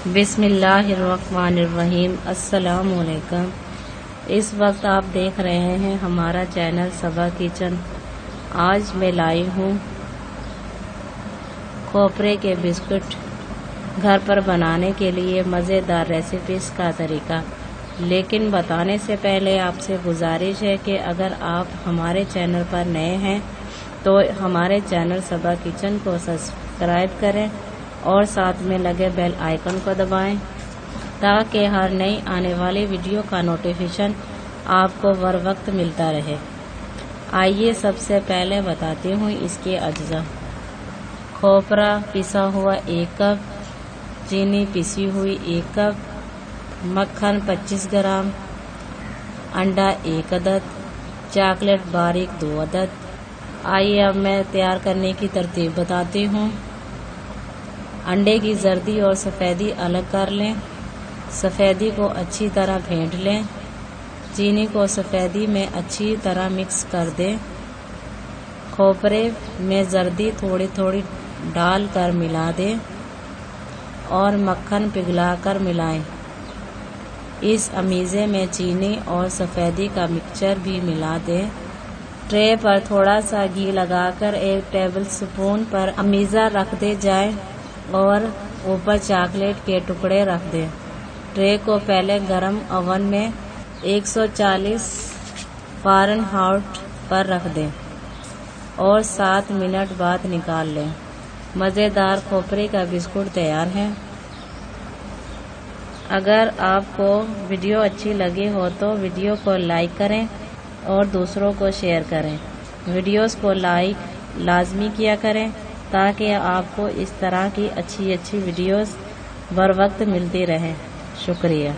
بسم اللہ الرحمن الرحیم۔ السلام علیکم۔ اس وقت آپ دیکھ رہے ہیں ہمارا چینل صبا کچن۔ آج میں لائی ہوں کھوپرے کے بسکٹ گھر پر بنانے کے لیے مزیدار ریسیپیز کا طریقہ، لیکن بتانے سے پہلے آپ سے گزارش ہے کہ اگر آپ ہمارے چینل پر نئے ہیں تو ہمارے چینل صبا کچن کو سبسکرائب کریں اور ساتھ میں لگے بیل آئیکن کو دبائیں تاکہ ہر نئی آنے والی ویڈیو کا نوٹیفیکیشن آپ کو بر وقت ملتا رہے۔ آئیے سب سے پہلے بتاتی ہوں اس کے اجزاء۔ کھوپرا پسا ہوا 1 کپ، چینی پسی ہوئی 1 کپ، مکھن 25 گرام، انڈا 1 عدد، چاکلیٹ باریک 2 عدد۔ آئیے اب میں تیار کرنے کی ترتیب بتاتی ہوں۔ انڈے کی زردی اور سفیدی الگ کر لیں، سفیدی کو اچھی طرح پھینٹ لیں، چینی کو سفیدی میں اچھی طرح مکس کر دیں، کھوپرے میں زردی تھوڑی تھوڑی ڈال کر ملا دیں اور مکھن پگھلا کر ملائیں۔ اس امیزے میں چینی اور سفیدی کا مکسچر بھی ملا دیں۔ ٹرے پر تھوڑا سا گھی لگا کر 1 ٹیبل اسپون پر امیزہ رکھ دے جائے اور اوپر چاکلیٹ کے ٹکڑے رکھ دیں۔ ٹرے کو پہلے گرم اوون میں 140 فارنہائٹ پر رکھ دیں اور 7 منٹ بعد نکال لیں۔ مزیدار کھوپرے کا بسکٹ تیار ہے۔ اگر آپ کو ویڈیو اچھی لگی ہو تو ویڈیو کو لائک کریں اور دوسروں کو شیئر کریں۔ ویڈیوز کو لائک لازمی کیا کریں تاکہ آپ کو اس طرح کی اچھی ویڈیوز بر وقت ملتی رہیں۔ شکریہ۔